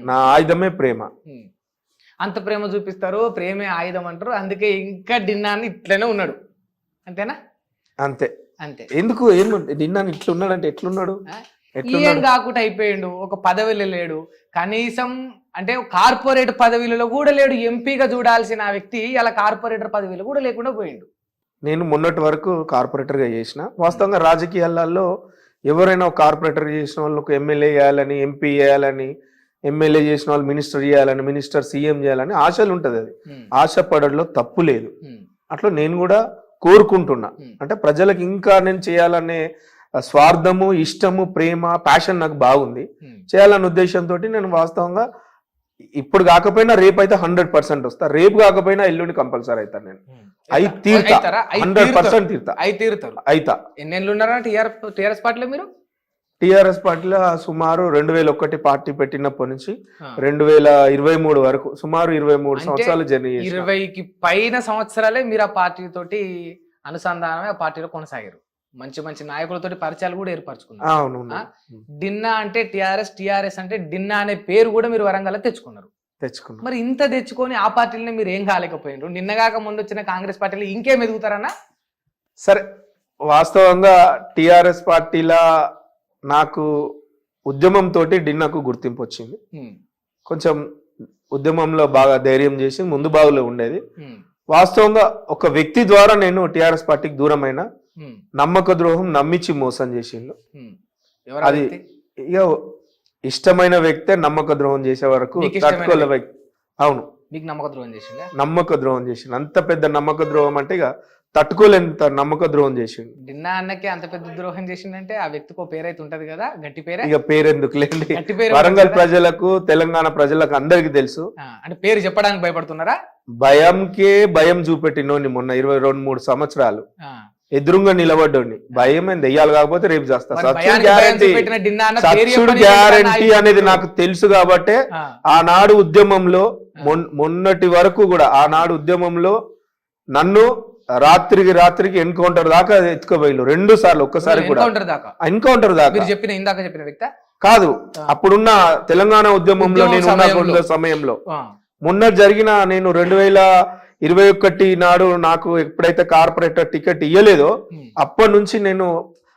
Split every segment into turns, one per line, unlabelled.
నా ఆయుధమే ప్రేమ.
అంత ప్రేమ చూపిస్తారు, ప్రేమే ఆయుధం అంటారు, అందుకే ఇంకా డిన్నాన్ని ఇట్లనే ఉన్నాడు, అంతేనా?
అంతే.
అంతే.
ఎందుకు డిన్నాన్ని ఇట్లున్నాడు అంటే ఎట్లున్నాడు?
ఏం కాకుండా అయిపోయిండు, ఒక పదవిలో లేడు, కనీసం అంటే కార్పొరేట్ పదవిలో కూడా లేడు. ఎంపీగా చూడాల్సిన ఆ వ్యక్తి ఇలా కార్పొరేటర్ పదవిలో కూడా లేకుండా పోయిండు.
నేను మొన్నటి వరకు కార్పొరేటర్గా చేసిన. వాస్తవంగా రాజకీయాలలో ఎవరైనా ఒక కార్పొరేటర్ చేసిన వాళ్ళకు ఎమ్మెల్యే చేయాలని, ఎంపీ చేయాలని, ఎమ్మెల్యే చేసిన వాళ్ళు మినిస్టర్ చేయాలని, మినిస్టర్ సీఎం చేయాలని ఆశలు ఉంటుంది. అది ఆశపడడంలో తప్పు లేదు. అట్లా నేను కూడా కోరుకుంటున్నా. అంటే ప్రజలకు ఇంకా నేను చేయాలనే స్వార్థము, ఇష్టము, ప్రేమ, ప్యాషన్ నాకు బాగుంది. చేయాలనే ఉద్దేశంతో నేను వాస్తవంగా ఇప్పుడు కాకపోయినా రేపు అయితే 100% వస్తా. రేపు కాకపోయినా ఎల్లుండి కంపల్సరీ అవుతాను. నేను అయి తీరుతా, 100% తీరుతా. అయితా.
ఎన్నేళ్ళు ఉన్నారా టీఆర్ఎస్ పార్టీలో మీరు?
టీఆర్ఎస్ పార్టీలో సుమారు 2001 పార్టీ పెట్టినప్పటి నుంచి 2023 వరకు సుమారు 23 సంవత్సరాలు జర్నీ చేశాను.
20కి పైన సంవత్సరాలే మీరు ఆ పార్టీ తోటి అనుసంధానమే ఆ పార్టీలో కొనసాగారు. మంచి మంచి నాయకులతోటి పరిచయాలు కూడా ఏర్పరచుకున్నారు. డిన్నా అంటే టిఆర్ఎస్ అంటే డిన్నా అనే పేరు కూడా మీరు వరంగల్ తెచ్చుకున్నారు. మరి ఇంత తెచ్చుకొని ఆ పార్టీలనే మీరు ఏం కాలేకపోయినారు? నిన్నగాక ముందు వచ్చిన కాంగ్రెస్ పార్టీలో ఇంకేం ఎదుగుతారన్నా?
సరే, వాస్తవంగా టిఆర్ఎస్ పార్టీలా నాకు ఉద్యమంతో డిన్నాకు గుర్తింపు వచ్చింది. కొంచెం ఉద్యమంలో బాగా ధైర్యం చేసి ముందు బాగులో ఉండేది. వాస్తవంగా ఒక వ్యక్తి ద్వారా నేను టిఆర్ఎస్ పార్టీకి దూరమైన, నమ్మక ద్రోహం నమ్మించి మోసం చేసిండు. అది ఇక ఇష్టమైన వ్యక్తే నమ్మక ద్రోహం చేసే వరకు తట్టుకోలే వ్యక్తి. అవును,
మీకు నమ్మక ద్రోహం చేసిండు.
నమ్మక ద్రోహం చేసిండు. అంత పెద్ద నమ్మక ద్రోహం అంటే ఇక తట్టుకోలేంత నమ్మక ద్రోహం చేసిండు.
డిన్నా అన్నకి అంత పెద్ద ద్రోహం చేసిండంటే ఆ వ్యక్తికి ఒక పేరైతే ఉంటది కదా, గట్టి పేరే.
ఇక పేరెందుకు లేండి, వరంగల్ ప్రజలకు, తెలంగాణ ప్రజలకు అందరికి తెలుసు.
అంటే పేరు చెప్పడానికి భయపడుతున్నారా?
భయంకే భయం చూపెట్టినోని మొన్న 22-23 సంవత్సరాలు ఎదురుగా నిలబడ్డోని. భయం ఏం దెయ్యాలు కాకపోతే రేపు చేస్తా. సచ్చుడు గ్యారంటీ అనేది నాకు తెలుసు కాబట్టే ఆనాడు ఉద్యమంలో, మొన్నటి వరకు కూడా ఆనాడు ఉద్యమంలో నన్ను రాత్రికి ఎన్కౌంటర్ దాకా ఎత్తుకోబోయిలు 2 సార్లు. ఒక్కసారి కూడా ఎన్కౌంటర్ దాకా
చెప్పిన వ్యక్తి కాదు.
అప్పుడున్న తెలంగాణ ఉద్యమంలో నేను ఉన్న సమయంలో మొన్న జరిగిన, నేను 2021 నాడు నాకు ఎప్పుడైతే కార్పొరేటర్ టికెట్ ఇయ్యలేదో అప్పటి నుంచి నేను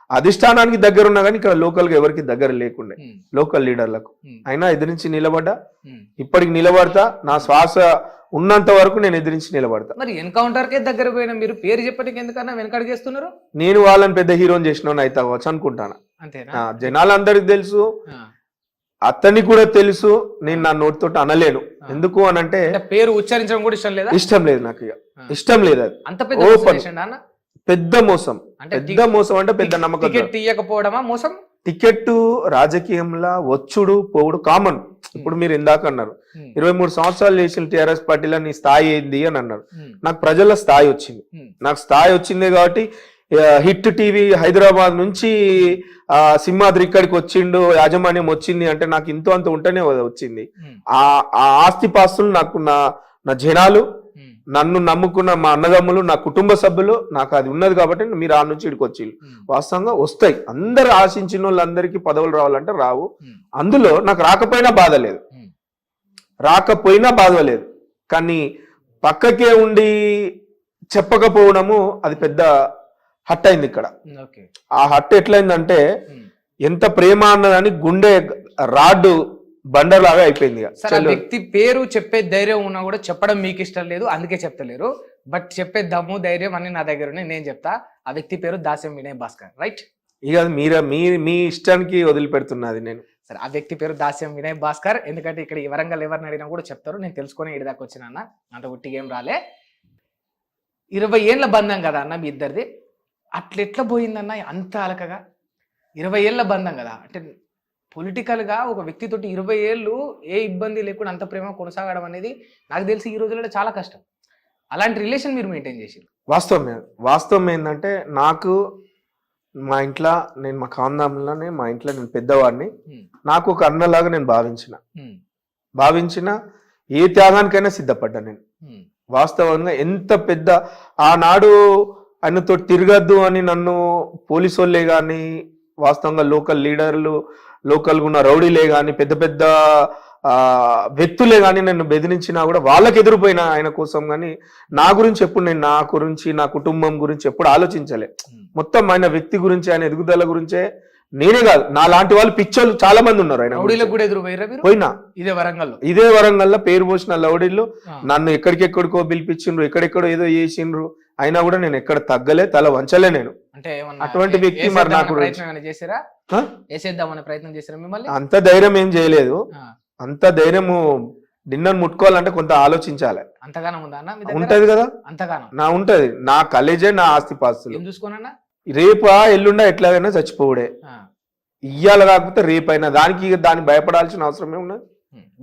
అధిష్టానానికి దగ్గర ఉన్నా కానీ ఇక్కడ లోకల్ గా ఎవరికి దగ్గర లేకుండే, లోకల్ లీడర్లకు. అయినా ఎదిరించి నిలబడ్డా, ఇప్పటికి నిలబడతా. నా శ్వాస ఉన్నంత వరకు నేను ఎదిరించి నిలబడతా.
మరి ఎన్కౌంటర్ కే దగ్గర పోయినా మీరు పేరు చెప్పడానికి ఎందుకన్నా వెనకడిగేస్తున్నారు?
నేను వాళ్ళని పెద్ద హీరోని చేసిన అయితే అవ్వచ్చు అనుకుంటాను. జనాలందరికి తెలుసు, అతనికి కూడా తెలుసు. నేను నా నోటితో అనలేను. ఎందుకు అనంటే
పేరు ఉచ్చరించడం కూడా ఇష్టం లేదు.
ఇష్టం లేదు నాకు, ఇక ఇష్టం లేదు. అది
అంత పెద్ద మోసం.
పెద్ద మోసం అంటే పెద్ద నమ్మకం.
టికెట్ తీయకపోవడమా మోసం?
టికెట్ రాజకీయంలో వచ్చుడు పోవుడు కామన్. ఇప్పుడు మీరు ఇందాక అన్నారు 23 సంవత్సరాలు చేసిన టిఆర్ఎస్ పార్టీలో నీ స్థాయి ఏంది అని అన్నారు. నాకు ప్రజల స్థాయి వచ్చింది. నాకు స్థాయి వచ్చింది కాబట్టి హిట్ టీవీ హైదరాబాద్ నుంచి సింహాద్రి ఇక్కడికి వచ్చిండు, యాజమాన్యం వచ్చింది అంటే నాకు ఇంతో అంత ఉంటేనే వచ్చింది. ఆ ఆస్తిపాస్తులు నాకు నా జనాలు, నన్ను నమ్ముకున్న మా అన్నదమ్ములు, నా కుటుంబ సభ్యులు, నాకు అది ఉన్నది కాబట్టి మీరు ఆ నుంచి ఇక్కడికి వచ్చి వాస్తవంగా వస్తాయి. అందరు ఆశించిన వాళ్ళందరికీ పదవులు రావాలంటే రావు. అందులో నాకు రాకపోయినా బాధ లేదు. కానీ పక్కకే ఉండి చెప్పకపోవడము అది పెద్ద హట్ అయింది ఇక్కడ. ఆ హట్ ఎట్లయిందంటే ఎంత ప్రేమ అన్నదాన్ని గుండె రాడ్డు బండర్లాగా అయిపోయింది.
వ్యక్తి పేరు చెప్పే ధైర్యం ఉన్నా కూడా చెప్పడం మీకు ఇష్టం లేదు, అందుకే చెప్తలేరు. బట్ చెప్పే దమ్ము, ధైర్యం అన్ని నా దగ్గర ఉన్నాయి, నేను చెప్తా. ఆ వ్యక్తి పేరు దాస్యం వినయ్ భాస్కర్, రైట్?
ఇక మీ ఇష్టానికి వదిలిపెడుతున్నది నేను.
సరే, ఆ వ్యక్తి పేరు దాస్యం వినయ్ భాస్కర్. ఎందుకంటే ఇక్కడ ఈ వరంగల్ ఎవరిని అడిగినా కూడా చెప్తారు. నేను తెలుసుకొని ఇడి దాకా వచ్చిన అన్న, అంత ఉట్టిగేం రాలే. 20 ఏళ్ళ బంధం కదా అన్న మీ ఇద్దరిది. అట్లెట్లా పోయిందన్న అంత అలకగా? 20 ఏళ్ళ బంధం కదా, అంటే పొలిటికల్గా ఒక వ్యక్తితోటి 20 ఏళ్ళు ఏ ఇబ్బంది లేకుండా అంత ప్రేమ కొనసాగడం అనేది నాకు తెలిసి ఈ రోజుల్లో చాలా కష్టం. అలాంటి రిలేషన్ మీరు మెయింటైన్ చేసారు.
వాస్తవం ఏంటంటే నాకు మా ఇంట్లో, నేను మా ఖాందాంలోనే మా ఇంట్లో నేను పెద్దవాడిని. నాకు ఒక అన్నలాగా నేను భావించిన ఏ త్యాగానికైనా సిద్ధపడ్డా నేను. వాస్తవంగా ఎంత పెద్ద ఆనాడు ఆయనతో తిరగద్దు అని నన్ను పోలీసు వాళ్ళే కానీ, వాస్తవంగా లోకల్ లీడర్లు, లోకల్గా ఉన్న రౌడీలే కానీ, పెద్ద పెద్ద వ్యక్తులే కానీ నన్ను బెదిరించినా కూడా వాళ్ళకి ఎదురుపోయిన ఆయన కోసం కానీ నా గురించి ఎప్పుడు నేను నా గురించి నా కుటుంబం గురించి ఎప్పుడు ఆలోచించలే. మొత్తం ఆయన వ్యక్తి గురించి ఆయన ఎదుగుదల గురించే, నేనే కాదు నా లాంటి వాళ్ళు పిచ్చోళ్ళు చాలా మంది ఉన్నారు. ఆయన
కూడా ఎదురుపోయారా మీరు?
పోయినా
ఇదే
వరంగల్లో పేరు పోసిన లౌడీల్లో నన్ను ఎక్కడికెక్కడికో పిలిపించిండ్రు, ఎక్కడెక్కడో ఏదో చేసిండ్రు, అయినా కూడా నేను ఎక్కడ తగ్గలే, తల వంచలే నేను.
అంటే
అటువంటి వ్యక్తి మరి నాకు
ప్రయత్నం చేశారా మిమ్మల్ని?
అంత ధైర్యం ఏం చేయలేదు. అంత ధైర్యము డిన్నర్ ముట్టుకోవాలంటే కొంత ఆలోచించాలి.
అంతగానం ఉందా అన్న?
ఉంటది కదా,
అంతగానం
నా ఉంటది. నా కాలేజే నా ఆస్తిపాస్తులు.
చూసుకోనన్నా
రేపా ఎల్లుండా ఎట్లాగైనా చచ్చిపోవుడే. ఇయ్యాల కాకపోతే రేపైనా దానికి భయపడాల్సిన అవసరమే ఉన్నది.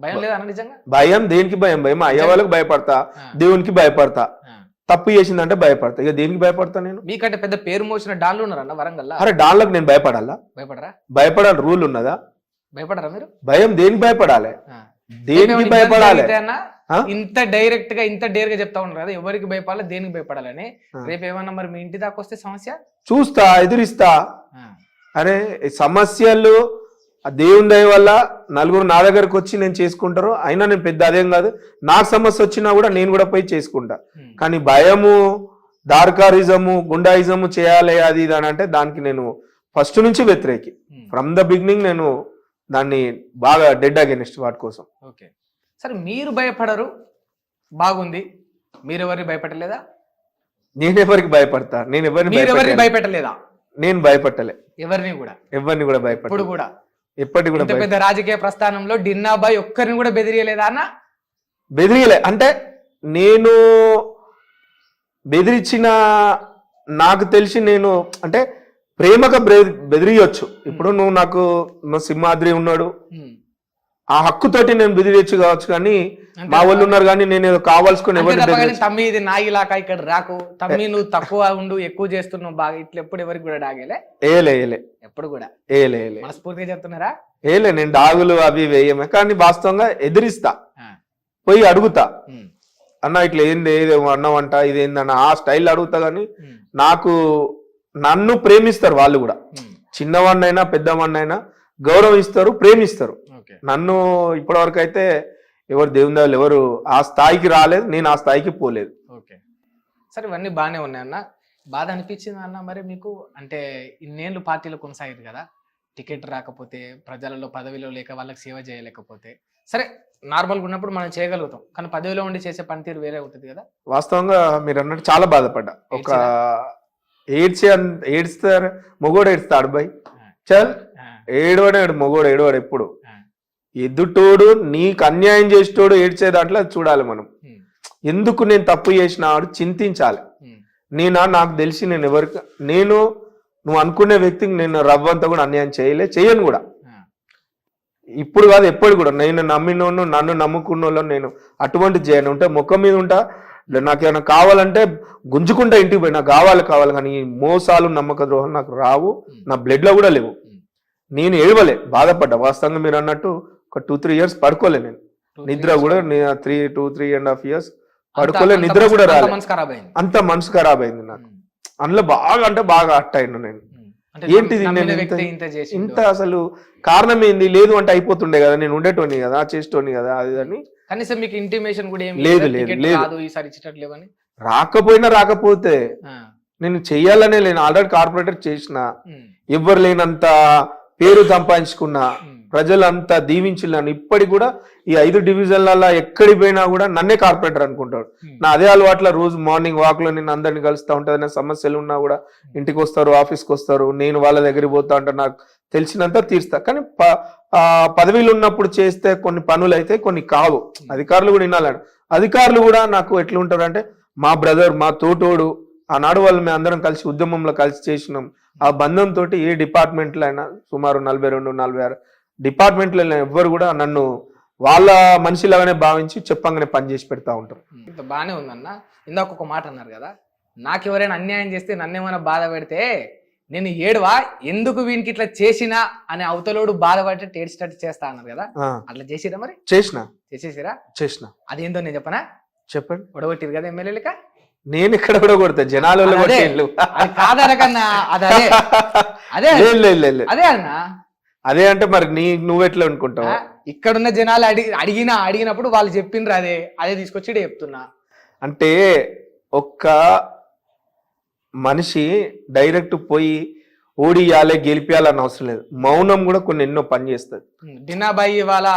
భయం లేదా నిజంగా?
భయం దేనికి భయం? భయం అయ్యే వాళ్ళకి భయపడతా, దేవునికి భయపడతా, తప్పు చేసిందంటే భయపడతా. ఇక దేనికి భయపడతా నేను?
మీకంటే పెద్ద పేరు మోసిన డాన్లు ఉన్నారన్న వరంగల్.
అరే డాన్లకు నేను భయపడాలా?
భయపడరా?
భయపడాలి, రూల్ ఉన్నదా?
భయపడరా మీరు?
భయం దేనికి భయపడాలి? దేనికి భయపడాలి?
ఇంత డైరెక్ట్ గా ఇంత డేర్ గా చెప్తా ఉన్నారు కదా, ఎవరికి భయపడాలి, దేనికి భయపడాలని. రేపు ఏమన్నా మరి మీ ఇంటి దాకా వస్తే సమస్య
చూస్తా, ఎదురిస్తా. అరే సమస్యలు దేవుని దయ వల్ల నలుగురు నా దగ్గరకు వచ్చి నేను చేసుకుంటారు. అయినా నేను పెద్ద అదేం కాదు, నాకు సమస్య వచ్చినా కూడా నేను కూడా పోయి చేసుకుంటా. కానీ భయము, డార్కారిజము, గుండాయిజము చేయాలి అది ఇది అని అంటే దానికి నేను ఫస్ట్ నుంచి వ్యతిరేకి. ఫ్రమ్ ద బిగినింగ్ నేను దాన్ని బాగా డెడ్ అగైనెస్ట్ వాటి కోసం.
ఓకే సరే, మీరు భయపడరు, బాగుంది. మీరు ఎవరిని భయపెట్టలేదా?
నేను ఎవరికి భయపడతా? నేను ఎవరిని
భయపెట్టలేదా?
నేను భయపట్టలే ఎవరిని కూడా భయపడ
కూడా
ఎప్పటి కూడా
పెద్ద రాజకీయ ప్రస్థానంలో డిన్నాబాయ్ ఒక్కరిని కూడా బెదిరియలేదా అన్న?
బెదిరియలే అంటే నేను బెదిరించిన, నాకు తెలిసి నేను అంటే ప్రేమగా బెదిరియొచ్చు. ఇప్పుడు నాకు సింహాద్రి ఉన్నాడు, ఆ హక్కుతోటి నేను బెదిరియొచ్చు కావచ్చు. కానీ మా వాళ్ళు ఉన్నారు కానీ నేను ఏదో కావాల్సుకుని
తమ్మి ఇది నా ఇలాకా, ఇక్కడ రాకు తమ్మి, నువ్వు తక్కువ ఉండు, ఎక్కువ చేస్తున్నావు బాగా, ఇట్లా ఎప్పుడు ఎవరికి కూడా డాగేలే? ఏలే ఎప్పుడు కూడా ఏలే మనస్ఫూర్తిగా చెప్తున్నారా?
ఏలే, నేను డాగులు అవి వేయమే, కానీ వాస్తవంగా ఎదిరిస్తా, పోయి అడుగుతా. అన్న ఇట్లా ఏంది, ఏదేమో అన్నవంట, ఇదేందన్న ఆ స్టైల్ అడుగుతా. కానీ నన్ను ప్రేమిస్తారు వాళ్ళు కూడా, చిన్నవాడినైనా పెద్దవాడినైనా గౌరవిస్తారు, ప్రేమిస్తారు. నన్ను ఇప్పటి వరకు అయితే ఎవరు దేవుని దయవల్ల ఎవరు ఆ స్థాయికి రాలేదు, నేను ఆ స్థాయికి పోలేదు.
ఓకే సరే, ఇవన్నీ బాగానే ఉన్నాయన్న. బాధ అనిపించింది అన్న మరి మీకు? అంటే ఇన్నేళ్ళు పార్టీలో కొనసాగారు కదా, టికెట్ రాకపోతే, ప్రజలలో పదవిలో లేక వాళ్ళకి సేవ చేయలేకపోతే, సరే నార్మల్గా ఉన్నప్పుడు మనం చేయగలుగుతాం, కానీ పదవిలో ఉండి చేసే పనితీరు వేరే అవుతుంది కదా.
వాస్తవంగా మీరు అన్నట్టు చాలా బాధపడ్డా. ఒక ఏడ్స్తారు, మొగోడు ఏడుస్తాడు బై చల్, ఏడవాడు మొగోడు ఏడవాడు. ఎప్పుడు ఎదుటోడు నీకు అన్యాయం చేసేటోడు ఏడ్చే దాంట్లో చూడాలి మనం. ఎందుకు నేను తప్పు చేసినాడు చింతించాలి. నాకు తెలిసి నేను ఎవరికి, నువ్వు అనుకునే వ్యక్తికి నేను రవ్వంతా కూడా అన్యాయం చేయను కూడా. ఇప్పుడు కాదు ఎప్పుడు కూడా. నేను నమ్మినోను, నన్ను నమ్ముకున్న వాళ్ళని నేను అటువంటి చేయను. ఉంటే ముఖం మీద ఉంటా, నాకు ఏమైనా కావాలంటే గుంజుకుంటా ఇంటికి పోయి, నాకు కావాలి. కానీ ఈ మోసాలు, నమ్మక ద్రోహాలు నాకు రావు, నా బ్లడ్ లో కూడా లేవు. నేను ఏడవలే, బాధపడ్డా. వాస్తవంగా మీరు అన్నట్టు ఒక 2-3 years పడుకోలే నేను. నిద్ర కూడా 2-3.5 years పడుకోలే, నిద్ర కూడా రాలే. అంత మనసు ఖరాబ్ అయింది నాకు. అందులో బాగా అట్ట అయినా నేను. ఏంటిది ఇంత అసలు కారణం ఏంది? లేదు అంటే అయిపోతుండే కదా, నేను ఉండేటోని కదా, చేసేటోని కదా, అది అని.
కనీసం మీకు ఇంటిమేషన్ కూడా
లేదు. రాకపోతే నేను చెయ్యాలనే లేను. ఆల్రెడీ కార్పొరేటర్ చేసిన, ఎవ్వరు లేనంత పేరు సంపాదించుకున్నా, ప్రజలంతా దీవించున్నాను. ఇప్పటికి కూడా ఈ 5 divisionలలో ఎక్కడికి పోయినా కూడా నన్నే కార్పొరేటర్ అనుకుంటాడు. నా అదే అలవాట్ల రోజు మార్నింగ్ వాక్ లో నేను అందరిని కలుస్తూ ఉంటుంది. నా సమస్యలు ఉన్నా కూడా ఇంటికి వస్తారు, ఆఫీస్కి వస్తారు, నేను వాళ్ళ దగ్గరికి పోతా ఉంటా, నాకు తెలిసినంత తీరుస్తా. కానీ పదవిలో ఉన్నప్పుడు చేస్తే కొన్ని పనులు అయితే కొన్ని కావు. అధికారులు కూడా వినాలండి. అధికారులు కూడా నాకు ఎట్లుంటారు అంటే, మా బ్రదర్, మా తోటోడు, ఆనాడు వాళ్ళు మేము అందరం కలిసి ఉద్యమంలో కలిసి చేసినాం. ఆ బంధంతో ఏ డిపార్ట్మెంట్లో అయినా సుమారు 42-46 డిపార్ట్మెంట్లో ఎవ్వరు కూడా నన్ను వాళ్ళ మనిషిలాగానే భావించి చెప్పంగానే పనిచేసి పెడతా ఉంటారు.
బాగానే ఉందన్న. ఇందాక ఒక మాట అన్నారు కదా, నాకు ఎవరైనా అన్యాయం చేస్తే నన్నేమైనా బాధ పెడితే నేను ఏడువా, ఎందుకు వీనికి ఇట్లా చేసినా అనే అవతలోడు బాధపడితే టేడ్చేటట్టు చేస్తా అన్నారు కదా, అట్లా చేసిరా? మరి చేసేసిరా? అదేందో నేను చెప్పనా? చెప్పండి. ఒడగొట్టిరు కదా ఎమ్మెల్యేలక?
నేను ఇక్కడ కూడా కొడతా, జనాలు
కాదనకన్నా అదే అన్న.
అదే అంటే మరి నువ్వెట్లా అనుకుంటావు?
ఇక్కడున్న జనాలు అడిగినప్పుడు వాళ్ళు చెప్పిండ్రు అదే తీసుకొచ్చి ఈడ చెప్తున్నా.
అంటే ఒక్క మనిషి డైరెక్ట్ పోయి ఓడియాలే గెలిపియాలని అవసరం లేదు, మౌనం కూడా కొన్ని ఎన్నో పని చేస్తుంది.
డిన్నాబాయి ఇవాళ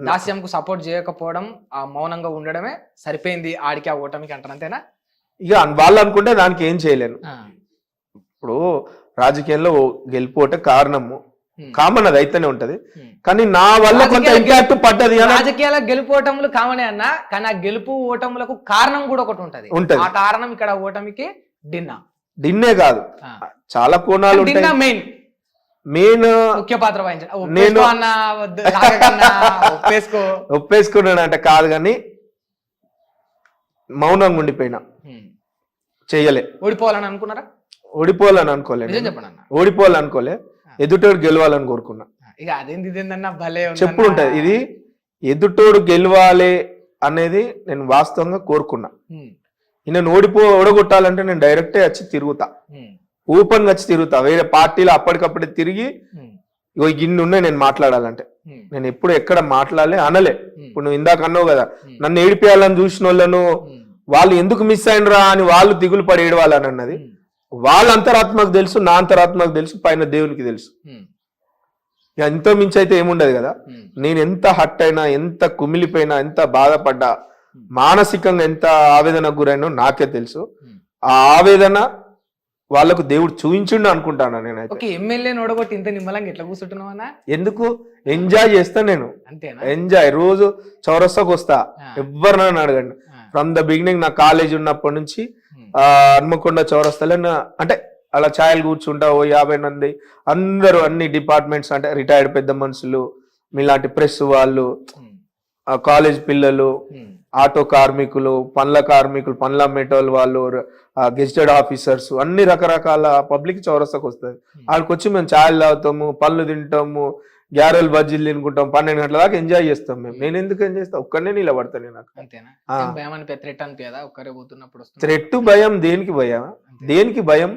దాస్యంకు సపోర్ట్ చేయకపోవడం, ఆ మౌనంగా ఉండడమే సరిపోయింది ఆడికి ఆ ఓటమికి అంటారు, అంతేనా?
ఇక వాళ్ళు అనుకుంటే దానికి ఏం చేయలేను. ఇప్పుడు రాజకీయాల్లో గెలిపోటే కారణము కామన్, అది అయితేనే ఉంటది. కానీ నా వల్ల కొంత ఇంపాక్ట్ పడ్డది.
రాజకీయాల గెలుపోటములు కామనే అన్నా, కానీ ఆ గెలుపు ఓటములకు కారణం కూడా ఒకటి ఉంటది. ఆ కారణం ఇక్కడ ఓటమికి డిన్నే
కాదు, చాలా కోణాలు ఉంటాయి. మెయిన్
ముఖ్య పాత్ర వహించాడు.
నేను
ఒప్పేసుకున్నాడు
అంటే కాదు, కానీ మౌనంగా ఉండిపోయినా చెయ్యలే.
ఓడిపోవాలని అనుకున్నారా?
ఓడిపోవాలని అనుకోలే, ఓడిపోవాలని అనుకోలే, ఎదుటోడు గెలవాలని కోరుకున్నా.
ఇక అదేంది ఇదేందన్నా భలే
చెప్పుడు ఉంటది. ఇది ఎదుటోడు గెలవాలి అనేది నేను వాస్తవంగా కోరుకున్నా. నేను ఓడగొట్టాలంటే నేను డైరెక్టే వచ్చి తిరుగుతా, ఓపెన్ గా వచ్చి తిరుగుతా. వేరే పార్టీలో అప్పటికప్పుడే తిరిగి ఇగో ఇన్ని ఉన్నాయి నేను మాట్లాడాలంటే. నేను ఎప్పుడు ఎక్కడ మాట్లాడలే అనలే. ఇప్పుడు నువ్వు ఇందాక అన్నావు కదా, నన్ను ఏడిపియాలని చూసిన వాళ్ళను వాళ్ళు ఎందుకు మిస్ అయినరా అని వాళ్ళు దిగులు పడి ఏడవాలని అన్నది వాళ్ళ అంతరాత్మకు తెలుసు, నా అంతరాత్మకు తెలుసు, పైన దేవునికి తెలుసు. ఎంతో మించి అయితే ఏముండదు కదా. నేను ఎంత హట్ అయినా, ఎంత కుమిలిపోయినా, ఎంత బాధపడ్డా, మానసికంగా ఎంత ఆవేదనకు గురైనా నాకే తెలుసు. ఆ ఆవేదన వాళ్ళకు దేవుడు చూపించిండు అనుకుంటాను నేనైతే.
ఎమ్మెల్యేని ఓడగొట్టి ఇంత నిమ్మలంగా ఎట్లా కూర్చుంటున్నావా?
ఎందుకు ఎంజాయ్ చేస్తా నేను,
అంతేనా?
ఎంజాయ్. రోజు చౌరస్తాకు వస్తా, ఎవరినైనా అడగండి. ఫ్రమ్ ద బిగినింగ్ నా కాలేజ్ ఉన్నప్పటి నుంచి హన్మకొండ చౌరస్తాలో అంటే అలా ఛాయలు కూర్చుంటా, ఓ 50 మంది అందరూ, అన్ని డిపార్ట్మెంట్స్, అంటే రిటైర్డ్ పెద్ద మనుషులు, మీలాంటి ప్రెస్ వాళ్ళు, కాలేజ్ పిల్లలు, ఆటో కార్మికులు, పండ్ల కార్మికులు, పండ్ల మెటల్ వాళ్ళు, గెజిటెడ్ ఆఫీసర్స్, అన్ని రకరకాల పబ్లిక్ చౌరస్తాకు వస్తుంది. ఆడికి వచ్చి మేము ఛాయలు తాగుతాము, పళ్ళు తింటాము, గ్యారెలు బజ్జీలు తినుకుంటాం, 12 గంటల దాకా ఎంజాయ్ చేస్తాం మేము. నేను ఎందుకు ఎంజాయ్ చేస్తా? ఒక్కనే నిలబడతాను నాకు. థ్రెట్ భయం దేనికి? దేనికి భయం?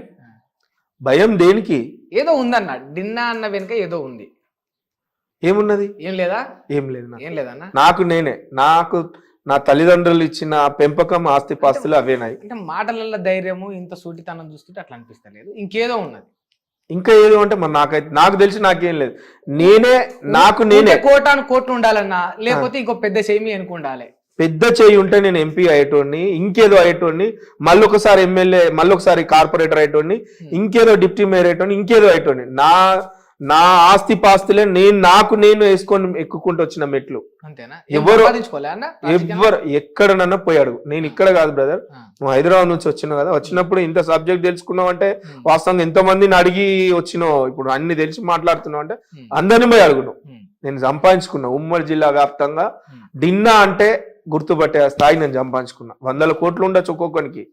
భయం దేనికి?
ఏదో ఉందన్న, డిన్నా అన్న వెనుక ఏదో ఉంది.
ఏమున్నది?
ఏం లేదా?
ఏం లేదు,
ఏం లేదన్న.
నాకు నా తల్లిదండ్రులు ఇచ్చిన పెంపకం, ఆస్తి పాస్తులు అవేనాయి.
అంటే మాటలలో ధైర్యము, ఇంత సూటితనం చూస్తుంటే అట్లా అనిపిస్తలేదు, ఇంకేదో ఉన్నది.
ఇంకా ఏదో అంటే మరి నాకు తెలిసి నాకేం లేదు. నేనే
కోట్లు ఉండాలన్నా, లేకపోతే ఇంకో పెద్ద చెయ్యి అనుకు ఉండాలి.
పెద్ద చెయ్యి ఉంటే నేను ఎంపీ అయ్యేటోడిని, ఇంకేదో అయ్యేటోడిని, మళ్ళొకసారి ఎమ్మెల్యే, మళ్ళొకసారి కార్పొరేటర్ అయ్యేటోడిని, ఇంకేదో డిప్యూటీ మేయర్ అయ్యేటోడిని, ఇంకేదో అయ్యేటోడిని. నా ఆస్తి పాస్తులే నేను వేసుకొని ఎక్కుకుంటూ వచ్చిన మెట్లు. ఎవరు ఎక్కడనన్నా పోయాడు. నేను ఇక్కడ కాదు బ్రదర్, నువ్వు హైదరాబాద్ నుంచి వచ్చినావు కదా, వచ్చినప్పుడు ఇంత సబ్జెక్ట్ తెలుసుకున్నావు అంటే వాస్తవంగా ఎంతో మందిని అడిగి వచ్చినావు. ఇప్పుడు అన్ని తెలిసి మాట్లాడుతున్నావు అంటే అందరినీ పోయి అడుగును. నేను సంపాదించుకున్నా ఉమ్మడి జిల్లా వ్యాప్తంగా. డిన్నా అంటే గుర్తుపట్టే స్థాయి నేను సంపాదించుకున్నా. 100 కోట్లు ఉండొచ్చు ఒక్కొక్కరికి,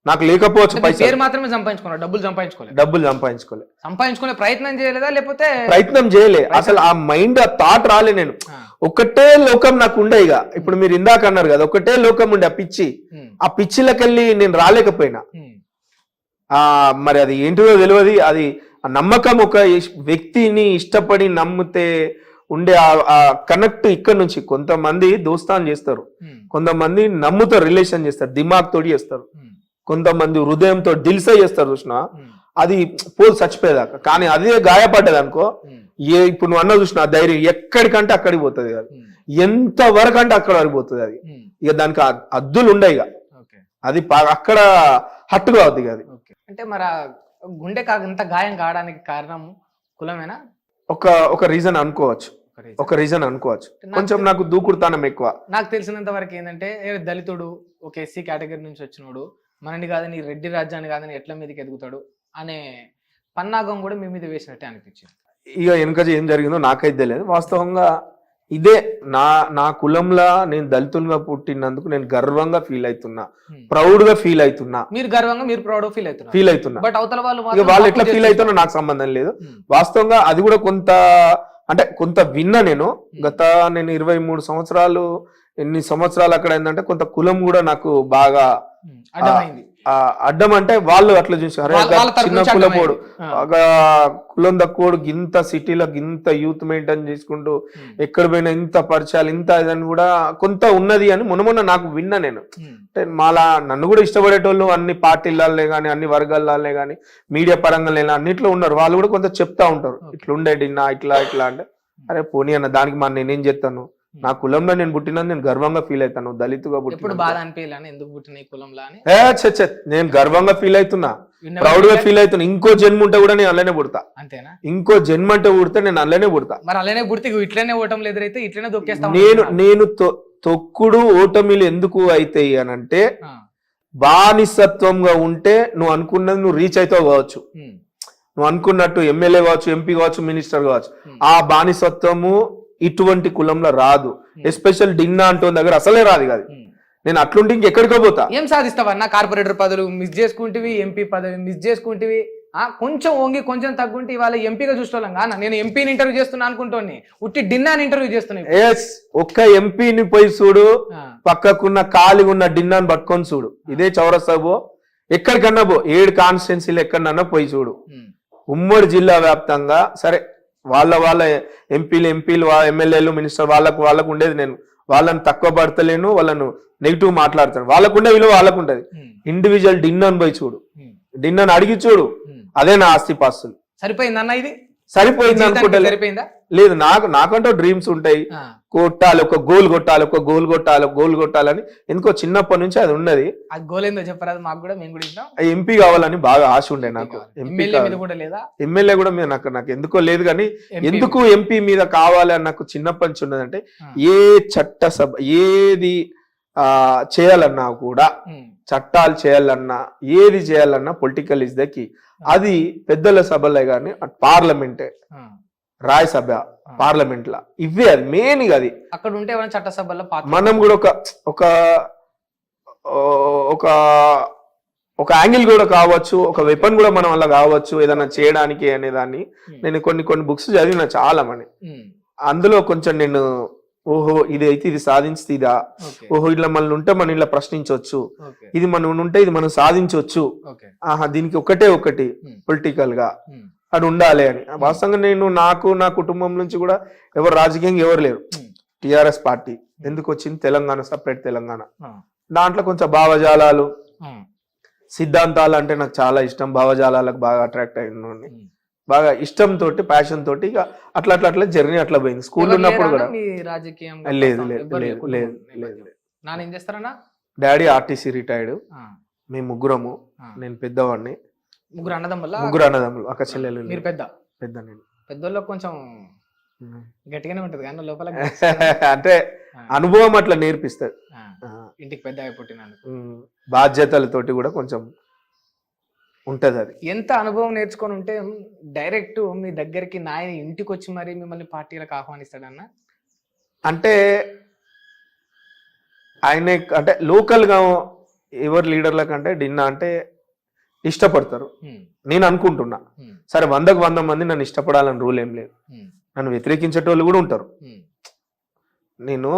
నాకు లేకపోవచ్చు
పైసలు మాత్రమే సంపాదించుకున్నా, డబ్బులు సంపాదించుకునే ప్రయత్నం చేయలేదా? లేకపోతే
ప్రయత్నం చేయలే అసలు, ఆ మైండ్, ఆ థాట్ రాలే. నేను ఒకటే లోకం నాకు ఉండే. ఇక ఇప్పుడు మీరు ఇందాక అన్నారు కదా, ఒకటే లోకం ఉండే, ఆ పిచ్చిలకెళ్ళి నేను రాలేకపోయినా. మరి అది ఏంటిదో తెలియదు. అది ఆ నమ్మకం, ఒక వ్యక్తిని ఇష్టపడి నమ్మితే ఉండే ఆ కనెక్ట్ ఇక్కడ నుంచి. కొంతమంది దోస్తాన్ చేస్తారు, కొంతమంది నమ్ముతారు, రిలేషన్ చేస్తారు, దిమాగ్ తోడి చేస్తారు, కొంతమంది హృదయంతో దిల్సే చేస్తారు. చూసిన అది పోదు చచ్చిపోయేదాకా. కానీ అదే గాయపడ్డది అనుకో, ఇప్పుడు నువ్వు అన్న చూసిన ధైర్యం ఎక్కడికంటే అక్కడికి పోతుంది. అది ఎంత వరకు అంటే అక్కడ వరకు పోతుంది. అది ఇక దానికి అద్దులు ఉండవు. ఇక అది అక్కడ హట్టుగా అవుతుంది. అది
అంటే మరి గుండె ఇంత గాయం కావడానికి కారణం కులమేనా?
ఒక రీజన్ అనుకోవచ్చు, కొంచెం నాకు దూకుడుతానం ఎక్కువ.
నాకు తెలిసినంత వరకు ఏంటంటే, దళితుడు, ఒక ఎస్సీ కేటగిరీ నుంచి వచ్చినోడు, మనని కాదని, రెడ్డి రాజ్యాన్ని కాదని ఎట్ల మీదకి ఎదుగుతాడు అనే పన్నాగం కూడా మీ మీద వేసినట్టే అనిపించింది.
ఇక వెనక ఏం జరిగిందో నాకైతే తెలియదు. వాస్తవంగా ఇదే నా కులంలో నేను దళితులుగా పుట్టినందుకు నేను గర్వంగా ఫీల్ అవుతున్నా, ప్రౌడ్ గా ఫీల్ అవుతున్నా.
మీరు గర్వంగా, మీరు ప్రౌడ్ ఫీల్
అవుతున్నా.
బట్ అవతల
వాళ్ళు ఎట్లా ఫీల్ అవుతున్నా నాకు సంబంధం లేదు. వాస్తవంగా అది కూడా కొంత విన్నా. నేను 23 సంవత్సరాలు, ఎన్ని సంవత్సరాలు అక్కడ ఏంటంటే కొంత కులం కూడా నాకు బాగా అడ్డం అంటే వాళ్ళు అట్లా చూసి అరే
వాళ్ళ తరపు
చిన్న
నుంచి
కులపోడు
అడ్డమైంది.
ఒక కులం తక్కువడు గింత సిటీలో గింత యూత్ మెయింటైన్ చేసుకుంటూ ఎక్కడ పోయినా ఇంత పరిచయాలు ఇంత ఇదని కూడా కొంత ఉన్నది అని మొన్న నాకు విన్నా నేను. అంటే మాలా నన్ను కూడా ఇష్టపడేటోళ్ళు అన్ని పార్టీలే కానీ అన్ని వర్గాలే కానీ మీడియా పరంగా అన్నిట్లో ఉన్నారు. వాళ్ళు కూడా కొంత చెప్తా ఉంటారు ఇట్లా ఉండేటిన్నా ఇట్లా ఇట్లా అంటే అరే పోనీ అన్న దానికి మన నేనేం చేస్తాను, నా కులంలో నేను పుట్టినది నేను గర్వంగా ఫీల్ అవుతాను. దళితుగా
ఎప్పుడు
పుట్టిన
బాధ అనిపించాలని ఎందుకు పుట్టిన ఈ కులంలో అని
నేను గర్వంగా ఫీల్ అవుతున్నా, ప్రౌడ్ గా ఫీల్ అవుతున్నా. ఇంకో జన్మ ఉంటే కూడా నేను అలానే పుడతా.
అంతేనా?
ఇంకో జన్మ అంటే పుడితే నేను అలానే పుడతా.
మరి అలానే పుడితే ఇట్లనే ఓటం ఎదురైతే ఇట్లనే దొక్కేస్తా
నేను తొక్కుడు ఓటమిలు ఎందుకు అవుతాయి అని అంటే బానిసత్వంగా ఉంటే నువ్వు అనుకున్నది నువ్వు రీచ్ అవుతావు కావచ్చు, నువ్వు అనుకున్నట్టు ఎమ్మెల్యే కావచ్చు, ఎంపీ కావచ్చు, మినిస్టర్ కావచ్చు. ఆ బానిసత్వము ఇటువంటి కులంలో రాదు. ఎస్పెషల్ డిన్నా అంటూ దగ్గర అసలే రాదు కాదు. నేను అట్లుంటే ఇంకెక్కడికో పోతా.
ఏం సాధిస్తావన్నా? కార్పొరేటర్ పదవులు మిస్ చేసుకుంటేవి, ఎంపీ పదవి మిస్ చేసుకుంటేవి, కొంచెం వంగి కొంచెం తగ్గుంటే ఇవాళ ఎంపీగా చూసుకోలేం కానా? నేను ఎంపీని ఇంటర్వ్యూ చేస్తున్నా అనుకుంటోని ఉట్టి డిన్నాని ఇంటర్వ్యూ చేస్తున్నా.
ఒక్క ఎంపీని పోయి చూడు, పక్కకున్న ఖాళీగా ఉన్న డిన్నాని పట్టుకొని చూడు. ఇదే చౌరస్తా పో, ఎక్కడికన్నా పో, 7 కాన్స్టిట్యున్సీలు ఎక్కడన్నా పోయి చూడు. ఉమ్మడి జిల్లా వ్యాప్తంగా సరే వాళ్ళ ఎంపీలు ఎమ్మెల్యేలు మినిస్టర్ వాళ్ళకు ఉండేది. నేను వాళ్ళని తక్కువ పడతలేను, వాళ్ళను నెగిటివ్ మాట్లాడతాను. వాళ్ళకుండే విలువ వాళ్ళకు ఉంటది. ఇండివిజువల్ డిన్నర్ పోయి చూడు, డిన్నర్ అడిగి చూడు. అదే నా ఆస్తి పాస్తులు.
సరిపోయింది అన్న, ఇది
సరిపోయింది అనుకుంటా.
సరిపోయిందా?
లేదు, నాకంటూ డ్రీమ్స్ ఉంటాయి. కొట్టాలి, ఒక గోల్ కొట్టాలని ఎందుకో చిన్నప్పటి నుంచి అది ఉన్నది.
ఆ గోల్ ఏందో చెప్పరాదు మాకు కూడా, మేము కూడా ఇద్దాం.
ఎంపీ కావాలని బాగా ఆశ ఉండే నాకు. ఎమ్మెల్యే కూడా మీద నాకు ఎందుకో లేదు కానీ ఎందుకు ఎంపీ మీద కావాలి అని నాకు చిన్నప్పటి నుంచి ఉన్నదంటే ఏ చట్టసభ ఏది చేయాలన్నా కూడా, చట్టాలు చేయాలన్నా ఏది చేయాలన్నా పొలిటికల్ ఇస్ ద కీ. అది పెద్దల సభలే గాని పార్లమెంటే, రాజ్యసభ, పార్లమెంట్ లా ఇవే అది మెయిన్. అది
అక్కడ ఉంటే చట్టసభలో
మనం కూడా ఒక యాంగిల్ కూడా కావచ్చు, ఒక వెపన్ కూడా మనం అలా కావచ్చు ఏదైనా చేయడానికి అనేదాన్ని. నేను కొన్ని బుక్స్ చదివిన చాలా మని. అందులో కొంచెం నేను ఓహో ఇది సాధించిదా, ఓహో ఇట్లా మనం ఉంటే మనం ఇలా ప్రశ్నించవచ్చు, ఇది మనం ఉంటే ఇది మనం సాధించవచ్చు, ఆహా దీనికి ఒకటి పొలిటికల్ గా అది ఉండాలి అని. వాస్తవంగా నేను నా కుటుంబం నుంచి కూడా ఎవరు రాజకీయంగా ఎవరు లేరు. టిఆర్ఎస్ పార్టీ ఎందుకు వచ్చింది, తెలంగాణ సపరేట్ తెలంగాణ, దాంట్లో కొంచెం భావజాలాలు సిద్ధాంతాలు అంటే నాకు చాలా ఇష్టం. భావజాలాలకు బాగా అట్రాక్ట్ అయిన బాగా ఇష్టంతో ప్యాషన్ తోటి ఇక అట్లా జర్నీ అట్లా పోయింది. స్కూల్ ఉన్నప్పుడు కూడా లేదు. డాడీ ఆర్టీసీ రిటైర్డ్, మేము ముగ్గురము, నేను పెద్దవాడిని.
ముగ్గురు
అన్నదమ్ములు, అక్క చెల్లెలు.
మీరు పెద్ద
నేను
పెద్దోళ్ళు కొంచెం గట్టిగానే ఉంటది కానీ లోపల
అంటే అనుభవం అట్లా నేర్పిస్తుంది.
ఇంటికి పెద్ద పుట్టినందుకు
బాధ్యతలతోటి కూడా కొంచెం ఉంటది. అది
ఎంత అనుభవం నేర్చుకొని ఉంటే డైరెక్ట్ మీ దగ్గరికి నాయన ఇంటికి వచ్చి మరి మిమ్మల్ని పార్టీలకు ఆహ్వానిస్తాడన్న
అంటే ఆయన అంటే లోకల్ గా ఎవరు లీడర్ల కంటే డిన్నా అంటే ఇష్టపడతారు నేను అనుకుంటున్నా. సరే 100 మంది నన్ను ఇష్టపడాలని రూల్ ఏం లేదు, నన్ను వ్యతిరేకించేటోళ్ళు కూడా ఉంటారు. నేను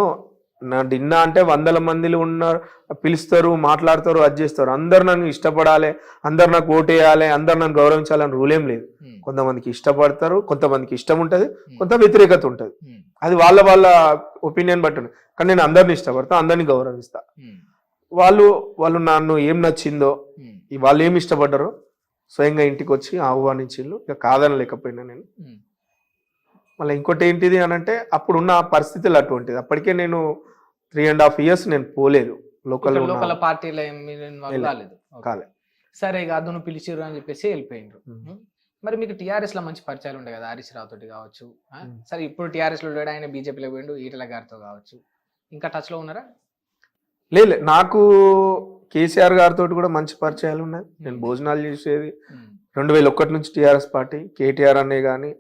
నా డిన్నా అంటే 100 మందిలో ఉన్నారు, పిలుస్తారు, మాట్లాడతారు, అది చేస్తారు. అందరు నన్ను ఇష్టపడాలి, అందరు నాకు ఓటేయాలి, అందరు నన్ను గౌరవించాలని రూల్ ఏం లేదు. కొంతమందికి ఇష్టపడతారు, కొంతమందికి ఇష్టం ఉంటది, కొంత వ్యతిరేకత ఉంటది. అది వాళ్ళ ఒపీనియన్ బట్టి. కానీ నేను అందరిని ఇష్టపడతా, అందరిని గౌరవిస్తా. వాళ్ళు నన్ను ఏం నచ్చిందో, వాళ్ళు ఏమి ఇష్టపడ్డారో స్వయంగా ఇంటికి వచ్చి ఆహ్వానించిళ్ళు. ఇక కాదనలేకపోయినా నేను. మళ్ళీ ఇంకోటి ఏంటిది అని అంటే అప్పుడున్న పరిస్థితులు అటువంటిది. అప్పటికే నేను 3.5 years నేను పోలేదు లోకల్
పార్టీలో
కాలే.
సరే ఇక అదును పిలిచిరు అని చెప్పేసి వెళ్ళిపోయిండ్రు. మరి మీకు టీఆర్ఎస్ లో మంచి పరిచయాలు ఉండే కదా, హరీష్ రావు తోటి కావచ్చు. సరే ఇప్పుడు టీఆర్ఎస్ లో ఆయన బీజేపీలో పోయిండు, ఈటల గారితో కావచ్చు. ఇంకా టచ్ లో ఉన్నారా?
లేదు, నాకు కేసీఆర్ గారితో కూడా మంచి పరిచయాలు ఉన్నాయి. నేను భోజనాలు చేసేది 2001 నుంచి టీఆర్ఎస్ పార్టీ. కేటీఆర్ అనే కానీ,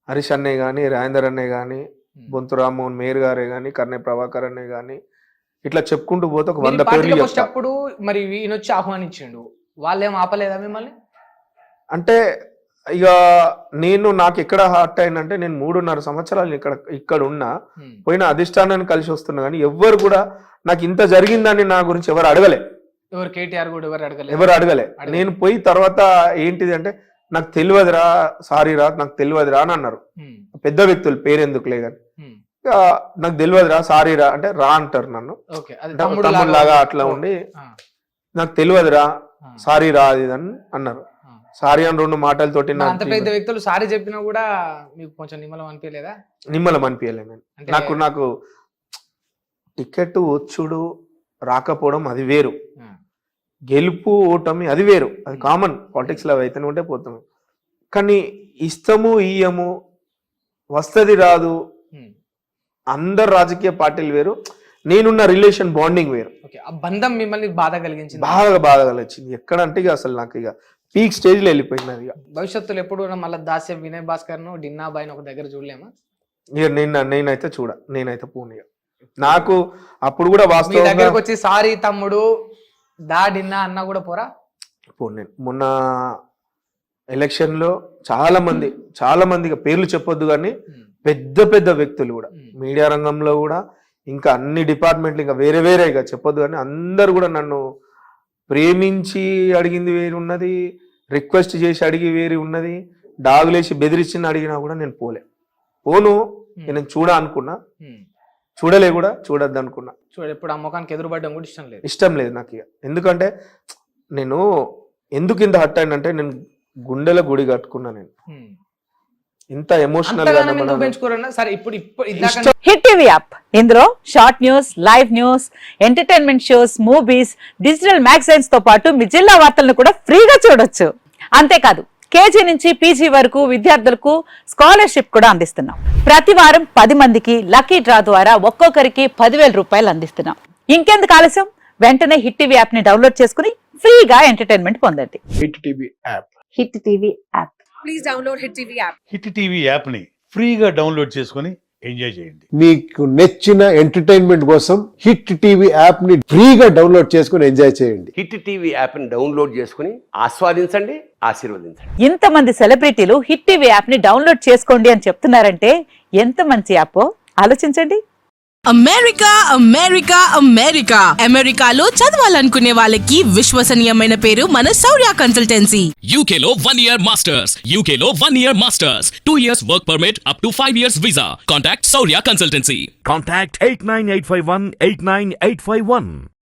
హరీష్ అన్నే కానీ, రాజేందర్ అన్నే కానీ, బొంతు రామ్మోహన్ మేయర్ గారే కానీ, కర్నే ప్రభాకర్ అన్నే కానీ, ఇట్లా చెప్పుకుంటూ పోతే ఒక 100 పేర్లు
వచ్చేటప్పుడు మరి ఈయన వచ్చి ఆహ్వానించిండు, వాళ్ళేం ఆపలేదా మిమ్మల్ని?
అంటే ఇక నాకు ఎక్కడ హార్ట్ అయిందంటే నేను 3.5 సంవత్సరాలు ఇక్కడ ఉన్నా, పోయిన అధిష్టానాన్ని కలిసి వస్తున్నా కానీ ఎవ్వరు కూడా నాకు ఇంత జరిగిందని నా గురించి ఎవరు అడగలే.
ఎవరు కేటీఆర్ కూడా ఎవరు అడగలేదు.
ఎవరు అడగలే. నేను పోయి తర్వాత ఏంటిది అంటే నాకు తెలియదురా, సారీ రా, నాకు తెలియదురా అని అన్నారు. పెద్ద వ్యక్తులు పేరెందుకులే కానీ నాకు తెలియదురా, సారీ రా అంటే రా అంటారు నన్ను, తమ్ముడులాగా అట్లా ఉండి నాకు తెలియదురా, సారీ రా అది అని అన్నారు. సారీ అని 2 మాటలతోటి
అంత పెద్ద వ్యక్తులు సారీ చెప్పినా కూడా మీకు కొంచెం నిమ్మలం అనిపించలేదా?
నిమ్మలం అనిపించలేదు నేను. నాకు టికెట్ వచ్చుడు రాకపోవడం అది వేరు, గెలుపు ఓటమి అది వేరు, అది కామన్ పాలిటిక్స్ లో అయితేనే ఉంటే పోతాము. కానీ ఇష్టము ఇయ్యము, వస్తది రాదు, అందరు రాజకీయ పార్టీలు వేరు, నేనున్న రిలేషన్ బాండింగ్ వేరు.
ఆ బంధం మిమ్మల్ని బాధ కలిగించింది?
బాధ కలిగించింది. ఎక్కడంటే ఇక అసలు నాకు ఇక పీక్ స్టేజ్ లో వెళ్ళిపోయింది అది.
భవిష్యత్తులో ఎప్పుడు మళ్ళీ దాస్యం వినయ్ భాస్కర్ ను డిన్నా బాయ్ ఒక దగ్గర చూడలేమా?
ఇక నేనైతే నేనైతే పోనీ. నాకు అప్పుడు కూడా వాస్తవం
దగ్గరకు వచ్చి సారీ తమ్ముడు దా డిన్నా అన్నా కూడా పోరా?
పోను. మొన్న ఎలక్షన్ లో చాలా మంది పేర్లు చెప్పొద్దు కానీ పెద్ద వ్యక్తులు కూడా మీడియా రంగంలో కూడా ఇంకా అన్ని డిపార్ట్మెంట్లు ఇంకా వేరే ఇక చెప్పొద్దు కానీ అందరు కూడా నన్ను ప్రేమించి అడిగింది వేరు ఉన్నది, రిక్వెస్ట్ చేసి అడిగి వేరు ఉన్నది, డాగులేసి బెదిరించి అడిగినా కూడా నేను పోను. నేను అనుకున్నా, చూడలే కూడా, చూడద్దు అనుకున్నా.
ఇప్పుడు ఆ ముఖానికి ఎదురుపడడం కూడా
ఇష్టం లేదు నాకు ఇక. ఎందుకంటే నేను ఎందుకు ఇంత హర్ట్ అయినంటే నేను గుండెల గుడి కట్టుకున్నా. నేను ఇంత ఎమోషనల్
హిట్ టీవీ యాప్, ఇందులో short news, live news, entertainment shows, movies, digital magazines తో పాటు మీ జిల్లా వార్తలను కూడా ఫ్రీగా చూడొచ్చు. అంతేకాదు కేజీ నుంచి పీజీ వరకు విద్యార్థులకు స్కాలర్షిప్ కూడా అందిస్తున్నాం. ప్రతి వారం 10 మందికి లక్కీ డ్రా ద్వారా ఒక్కొక్కరికి 10,000 రూపాయలు అందిస్తున్నాం. ఇంకెందుకు ఆలస్యం, వెంటనే హిట్ టీవీ యాప్ ని డౌన్లోడ్ చేసుకుని ఫ్రీగా ఎంటర్టైన్మెంట్ పొందండి.
Hit TV app.
Hit TV app.
Please download hit TV app.
Hit TV app ని ఫ్రీగా డౌన్లోడ్ చేసుకుని ఎంజాయ్ చేయండి.
మీకు నచ్చిన ఎంటర్టైన్మెంట్ కోసం హిట్ టీవీ యాప్ ని ఫ్రీగా డౌన్లోడ్ చేసుకుని ఎంజాయ్ చేయండి.
హిట్ టీవీ యాప్ ని డౌన్లోడ్ చేసుకుని ఆస్వాదించండి, ఆశీర్వదించండి.
ఇంతమంది సెలబ్రిటీలు హిట్ టీవీ యాప్ ని డౌన్లోడ్ చేసుకోండి అని చెప్తున్నారంటే ఎంత మంచి యాప్ ఆలోచించండి.
అమెరికాలో చదవాలనుకునే వాళ్ళకి విశ్వసనీయమైన పేరు మన శౌర్య కన్సల్టెన్సీ.
UK లో 1 year masters, UK లో 1 year masters, 2 years work permit up to 5 years visa. Contact Saurya Consultancy.
Contact 89851 89851.